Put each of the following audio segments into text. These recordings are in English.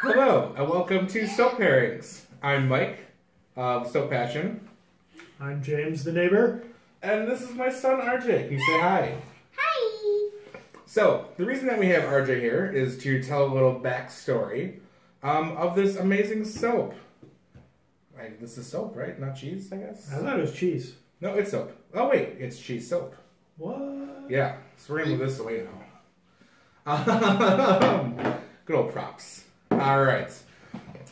Hello, and welcome to Soap Pairings. I'm Mike of Soap Passion. I'm James, the neighbor. And this is my son, RJ. Can you say hi? Hi! So, the reason that we have RJ here is to tell a little backstory of this amazing soap. This is soap, right? Not cheese, I guess? I thought it was cheese. No, it's soap. Oh, wait, it's cheese soap. What? Yeah, so we're going to move this away now. Good old props. Alright.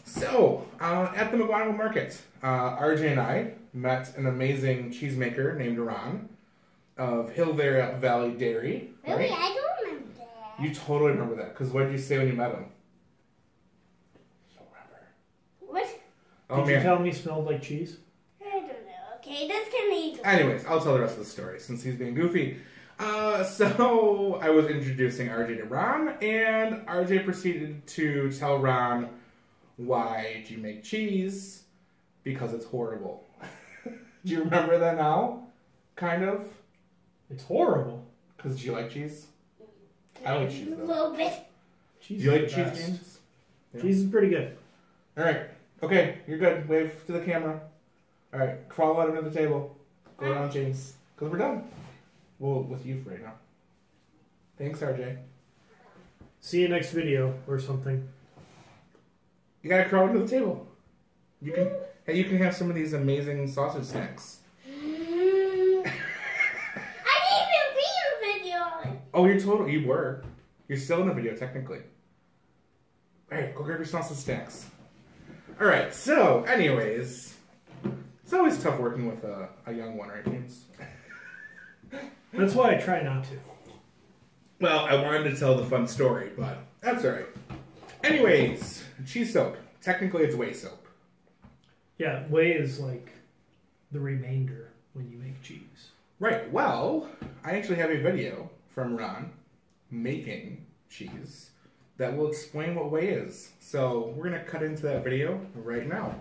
So, at the McGuanago Market, RJ and I met an amazing cheesemaker named Ron of Hill Valley Dairy. Really? Right? I don't remember that. You totally remember that, because what did you say when you met him? I don't remember. What? Oh, Did you tell him he smelled like cheese? I don't know. Okay, that's kind of illegal. Anyways, I'll tell the rest of the story since he's being goofy. So I was introducing RJ to Ron, and RJ proceeded to tell Ron, why do you make cheese? Because it's horrible. Do you remember that now? Kind of? It's horrible. Because do you like cheese? I like cheese though. A little bit. Do Cheese you is like the cheese, best. James? Yeah. Cheese is pretty good. Alright. Okay, you're good. Wave to the camera. Alright, crawl out under the table. Go around, James. Because we're done. Well, with you for right now. Thanks, RJ. See you next video or something. You gotta crawl under the table. You can. Hey, you can have some of these amazing sausage snacks. I didn't even be in the video. Oh, you were. You're still in the video, technically. Alright, go grab your sausage snacks. Alright, so, anyways. It's always tough working with a young one, right, James? That's why I try not to. Well, I wanted to tell the fun story, but that's alright. Anyways, cheese soap. Technically, it's whey soap. Yeah, whey is like the remainder when you make cheese. Right, well, I actually have a video from Ron making cheese that will explain what whey is. So we're going to cut into that video right now.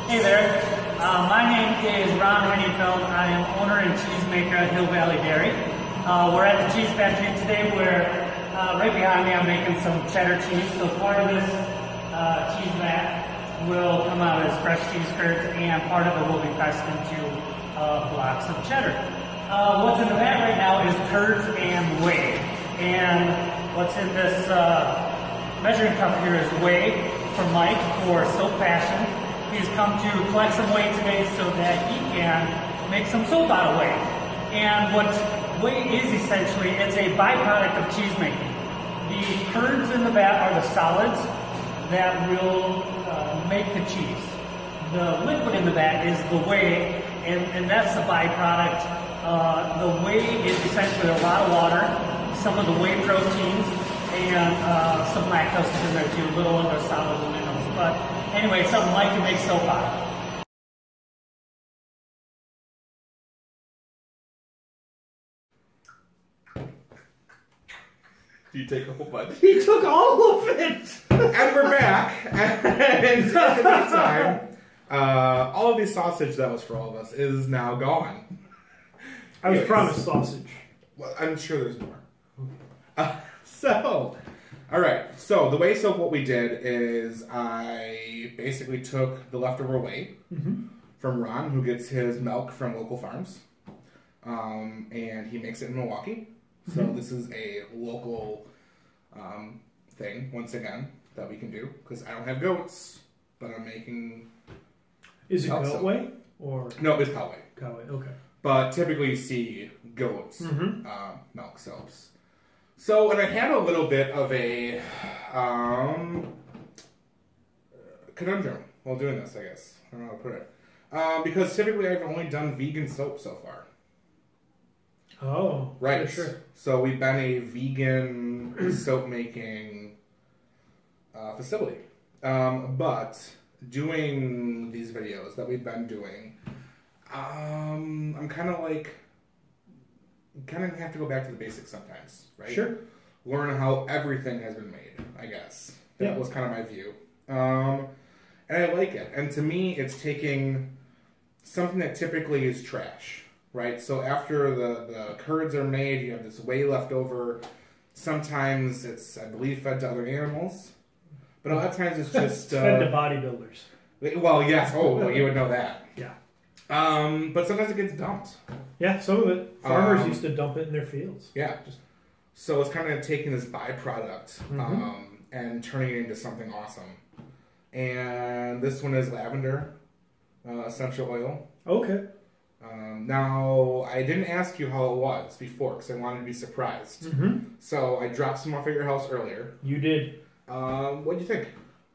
Hey there, my name is Ron Henningfeld. I am owner and cheesemaker at Hill Valley Dairy. We're at the cheese factory today where right behind me I'm making some cheddar cheese. So part of this cheese vat will come out as fresh cheese curds and part of it will be pressed into blocks of cheddar. What's in the vat right now is curds and whey. And what's in this measuring cup here is whey for Mike for Soap Passion. He's come to collect some whey today so that he can make some soap out of whey. And what whey is essentially, it's a byproduct of cheese making. The curds in the vat are the solids that will make the cheese. The liquid in the vat is the whey, and that's the byproduct. The whey is essentially a lot of water, some of the whey proteins, and some lactose is in there too, a little other solids and minerals. But anyway, something like to make soap out of. Do you take a whole bunch? He took all of it! And we're back. And in the meantime, all of the sausage that was for all of us is now gone. I was promised sausage. Well, I'm sure there's more. Alright, so the whey soap, what we did is I basically took the leftover whey from Ron, who gets his milk from local farms, and he makes it in Milwaukee. So this is a local thing, once again, that we can do, because I don't have goats, but I'm making... Is it milk goat soap. whey? Or No, it's cow whey. cow whey? Okay. But typically you see goats milk soaps. So, and I had a little bit of a conundrum while doing this, I guess. I don't know how to put it. Because typically I've only done vegan soap so far. Oh, Right. sure. So we've been a vegan soap making facility. But doing these videos that we've been doing, I'm kind of like, kind of have to go back to the basics sometimes, right? Sure. Learn how everything has been made, I guess. That was kind of my view. And I like it. And to me, it's taking something that typically is trash, right? So after the curds are made, you have this whey left over. Sometimes it's, I believe, fed to other animals, but a lot of times it's just fed to bodybuilders. Well, yes. Oh, well, you would know that. Yeah. But sometimes it gets dumped. Yeah, some of it. Farmers used to dump it in their fields. Yeah. So it's kind of taking this byproduct and turning it into something awesome. And this one is lavender essential oil. Okay. Now, I didn't ask you how it was before because I wanted to be surprised. So I dropped some off at your house earlier. You did. What do you think?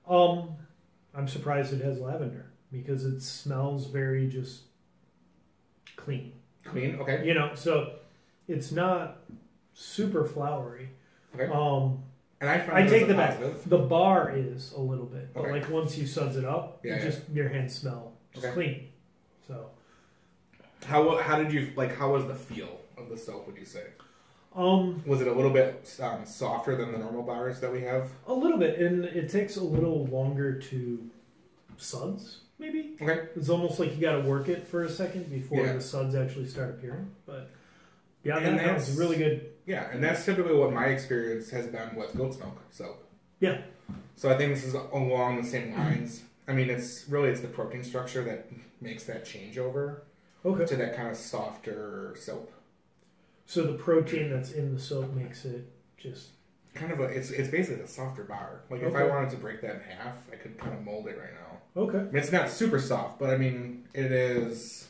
I'm surprised it has lavender because it smells very just clean. Clean, okay. You know, so it's not super flowery. Okay. And I take the back. The bar is a little bit, but okay. like once you suds it up, your hands smell just clean. So, how did you like? How was the feel of the soap? Would you say? Was it a little bit softer than the normal bars that we have? A little bit, and it takes a little longer to suds. Maybe. Okay. It's almost like you got to work it for a second before the suds actually start appearing. But yeah, that's really good. Yeah, and that's typically what my experience has been with goat's milk soap. Yeah. So I think this is along the same lines. I mean, it's the protein structure that makes that changeover to that kind of softer soap. So the protein that's in the soap makes it just kind of it's basically a softer bar. Like if I wanted to break that in half, I could kind of mold it right now. Okay. I mean, it's not super soft, but I mean, it is.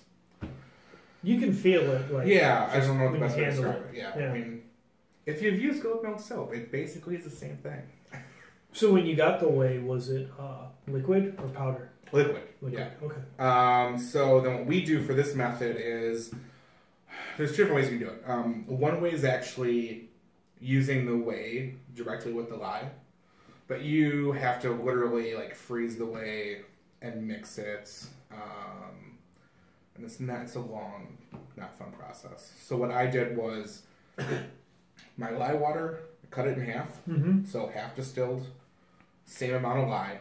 You can feel it. Like I don't know the best way to describe it. Yeah. I mean, if you've used goat milk soap, it basically is the same thing. So when you got the whey, was it liquid or powder? Liquid. Yeah. Okay. So then what we do for this method is there's two different ways you can do it. One way is actually using the whey directly with the lye, but you have to literally like freeze the whey and mix it. And it's a long, not fun process. So what I did was my lye water, cut it in half, so half distilled, same amount of lye,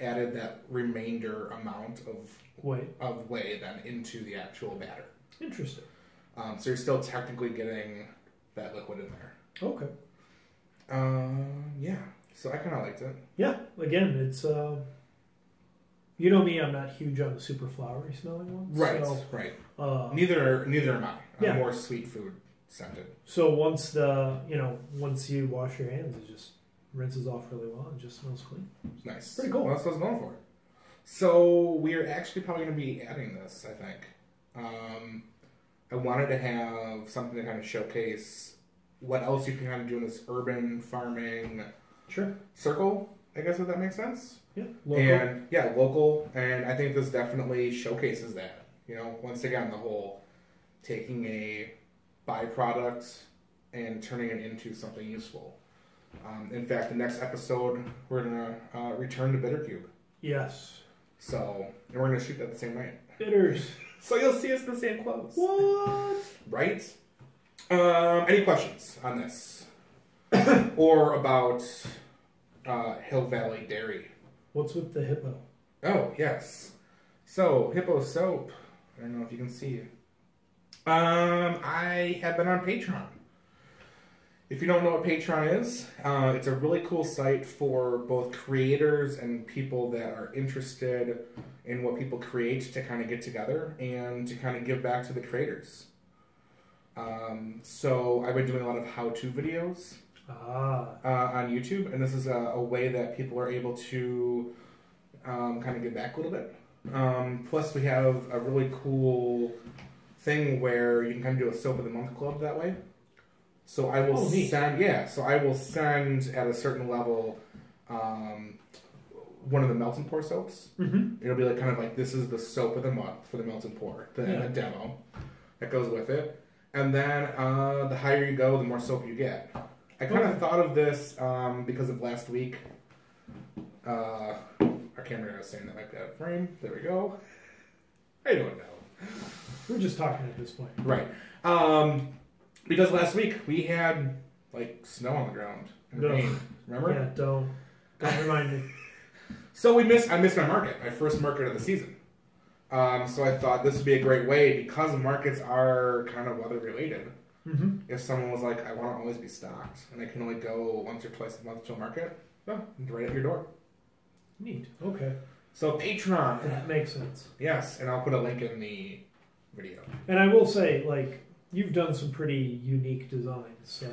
added that remainder amount of whey then into the actual batter. Interesting. So you're still technically getting that liquid in there. Okay. Yeah. So I kind of liked it. Yeah. Again, it's you know me, I'm not huge on the super flowery smelling ones. Right. So, right. Neither am I. I'm more sweet food scented. So once you wash your hands, it just rinses off really well and just smells clean. Nice. Pretty cool. Well, that's what I was going for. So we're actually probably going to be adding this, I think. I wanted to have something to kind of showcase what else you can kind of do in this urban farming circle, I guess, if that makes sense. Yeah. Local. And I think this definitely showcases that. You know, once again, the whole taking a byproduct and turning it into something useful. In fact, the next episode, we're going to return to Bittercube. Yes. So, and we're going to shoot that the same night. Bitters. So you'll see us in the same clothes. What? Right? Any questions on this? Or about Hill Valley Dairy? What's with the hippo? Oh, yes. So, Hippo Soap. I don't know if you can see. I have been on Patreon. If you don't know what Patreon is, it's a really cool site for both creators and people that are interested in what people create to kind of get together and to kind of give back to the creators. So I've been doing a lot of how-to videos on YouTube, and this is a way that people are able to kind of give back a little bit. Plus, we have a really cool thing where you can kind of do a Soap of the Month club that way. So I will send at a certain level one of the melt and pour soaps. It'll be like kind of like this is the soap of the month for the melt and pour, the demo that goes with it. And then the higher you go, the more soap you get. I kind of thought of this because of last week. Our camera was saying that might be out of frame. There we go. I don't know. We're just talking at this point. Right. Because last week we had like snow on the ground and rain. Remember? Yeah, don't remind me. So I missed my market, my first market of the season. So I thought this would be a great way because markets are kind of weather related. Mm-hmm. If someone was like, I want to always be stocked and I can only go once or twice a month to a market, well, right at your door. Neat. Okay. So Patreon. That makes sense. Yes, and I'll put a link in the video. And I will say, like, you've done some pretty unique designs. So.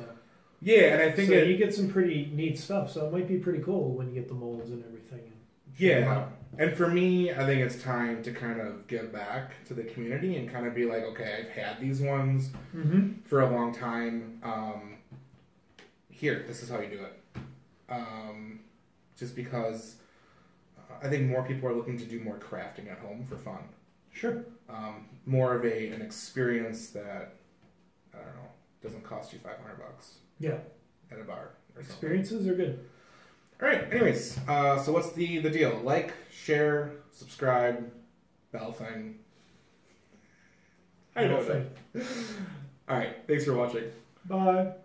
Yeah, and I think so you get some pretty neat stuff. So it might be pretty cool when you get the molds and everything. Yeah. And for me, I think it's time to kind of give back to the community and kind of be like, okay, I've had these ones for a long time. Here, this is how you do it. Just because I think more people are looking to do more crafting at home for fun. Sure. More of an experience that, I don't know, doesn't cost you $500. Yeah. At a bar or something. Experiences are good. All right. Anyways, so what's the deal? Like, share, subscribe, bell thing. I know that. All right. Thanks for watching. Bye.